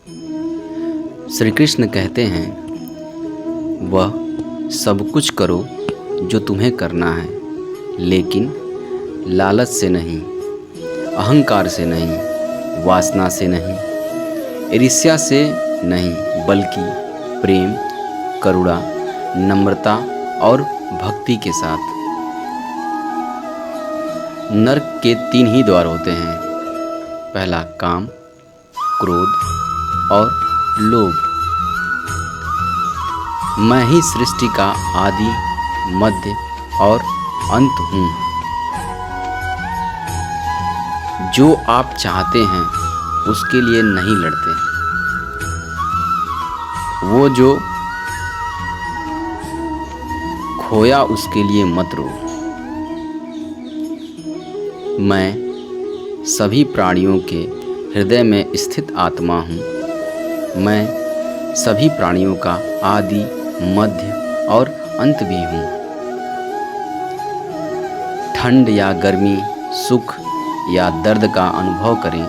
श्री कृष्ण कहते हैं, वह सब कुछ करो जो तुम्हें करना है, लेकिन लालच से नहीं, अहंकार से नहीं, वासना से नहीं, ईर्ष्या से नहीं, बल्कि प्रेम, करुणा, नम्रता और भक्ति के साथ। नरक के 3 ही द्वार होते हैं। पहला काम, क्रोध और लोभ। मैं ही सृष्टि का आदि, मध्य और अंत हूँ। जो आप चाहते हैं उसके लिए नहीं लड़ते। वो जो खोया उसके लिए मत रो। मैं सभी प्राणियों के हृदय में स्थित आत्मा हूँ। मैं सभी प्राणियों का आदि, मध्य और अंत भी हूँ। ठंड या गर्मी, सुख या दर्द का अनुभव करें,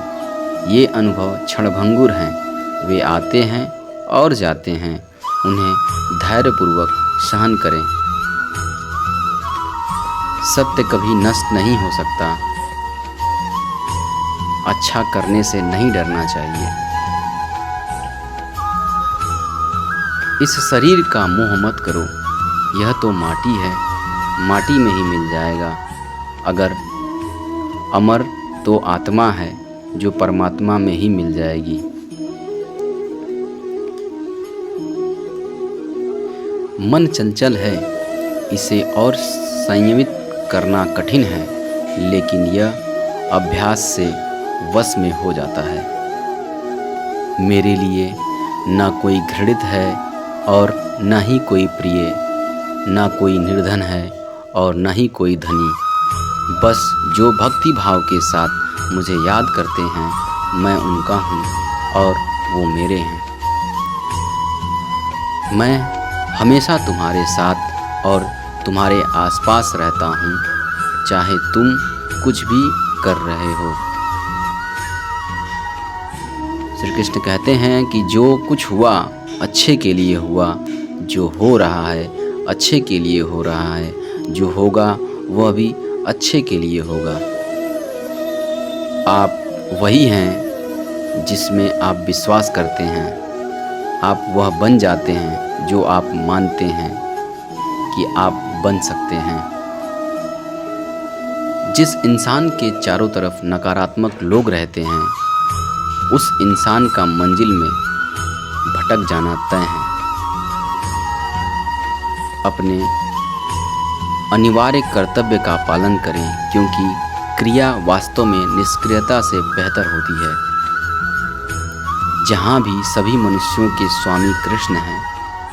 ये अनुभव क्षणभंगुर हैं। वे आते हैं और जाते हैं। उन्हें धैर्यपूर्वक सहन करें। सत्य कभी नष्ट नहीं हो सकता। अच्छा करने से नहीं डरना चाहिए। इस शरीर का मोह मत करो। यह तो माटी है, माटी में ही मिल जाएगा। अगर अमर तो आत्मा है जो परमात्मा में ही मिल जाएगी। मन चंचल है, इसे और संयमित करना कठिन है, लेकिन यह अभ्यास से वश में हो जाता है। मेरे लिए न कोई घृणित है और न ही कोई प्रिय, न कोई निर्धन है और न ही कोई धनी। बस जो भक्ति भाव के साथ मुझे याद करते हैं, मैं उनका हूँ और वो मेरे हैं। मैं हमेशा तुम्हारे साथ और तुम्हारे आसपास रहता हूँ, चाहे तुम कुछ भी कर रहे हो। श्री कृष्ण कहते हैं कि जो कुछ हुआ अच्छे के लिए हुआ, जो हो रहा है अच्छे के लिए हो रहा है, जो होगा वह भी अच्छे के लिए होगा। आप वही हैं जिसमें आप विश्वास करते हैं। आप वह बन जाते हैं जो आप मानते हैं कि आप बन सकते हैं। जिस इंसान के चारों तरफ नकारात्मक लोग रहते हैं, उस इंसान का मंजिल में भटक जाना तय है। अपने अनिवार्य कर्तव्य का पालन करें, क्योंकि क्रिया वास्तव में निष्क्रियता से बेहतर होती है। जहाँ भी सभी मनुष्यों के स्वामी कृष्ण हैं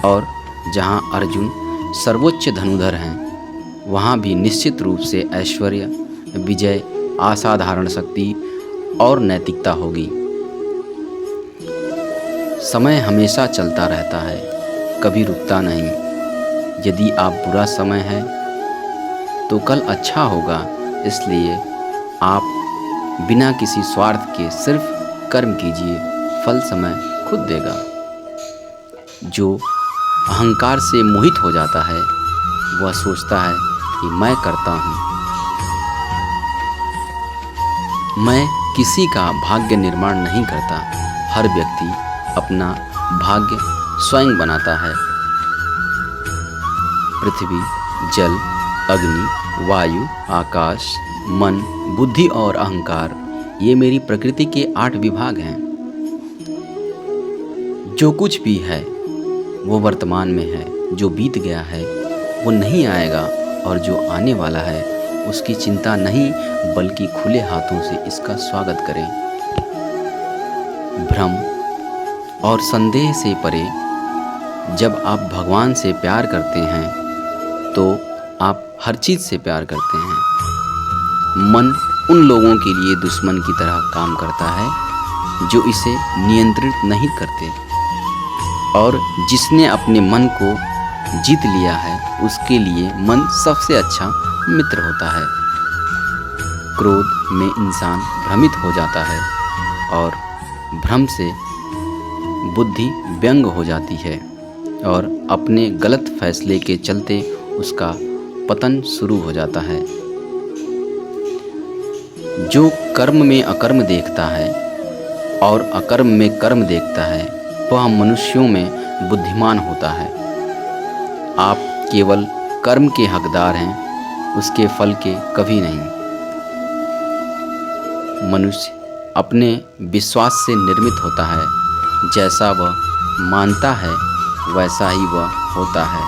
और जहाँ अर्जुन सर्वोच्च धनुधर हैं, वहाँ भी निश्चित रूप से ऐश्वर्य, विजय, असाधारण शक्ति और नैतिकता होगी। समय हमेशा चलता रहता है, कभी रुकता नहीं। यदि आप बुरा समय है तो कल अच्छा होगा, इसलिए आप बिना किसी स्वार्थ के सिर्फ कर्म कीजिए, फल समय खुद देगा। जो अहंकार से मोहित हो जाता है, वह सोचता है कि मैं करता हूँ। मैं किसी का भाग्य निर्माण नहीं करता। हर व्यक्ति अपना भाग्य स्वयं बनाता है। पृथ्वी, जल, अग्नि, वायु, आकाश, मन, बुद्धि और अहंकार, ये मेरी प्रकृति के 8 विभाग हैं। जो कुछ भी है वो वर्तमान में है। जो बीत गया है वो नहीं आएगा, और जो आने वाला है उसकी चिंता नहीं, बल्कि खुले हाथों से इसका स्वागत करें। भ्रम और संदेह से परे, जब आप भगवान से प्यार करते हैं तो आप हर चीज़ से प्यार करते हैं। मन उन लोगों के लिए दुश्मन की तरह काम करता है जो इसे नियंत्रित नहीं करते, और जिसने अपने मन को जीत लिया है उसके लिए मन सबसे अच्छा मित्र होता है। क्रोध में इंसान भ्रमित हो जाता है और भ्रम से बुद्धि व्यंग हो जाती है और अपने गलत फैसले के चलते उसका पतन शुरू हो जाता है। जो कर्म में अकर्म देखता है और अकर्म में कर्म देखता है वह मनुष्यों में बुद्धिमान होता है। आप केवल कर्म के हकदार हैं, उसके फल के कभी नहीं। मनुष्य अपने विश्वास से निर्मित होता है, जैसा वह मानता है वैसा ही वह होता है।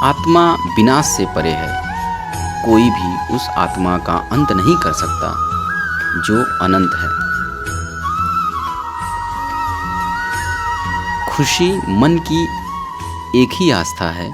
आत्मा विनाश से परे है, कोई भी उस आत्मा का अंत नहीं कर सकता जो अनंत है। खुशी मन की एक ही आस्था है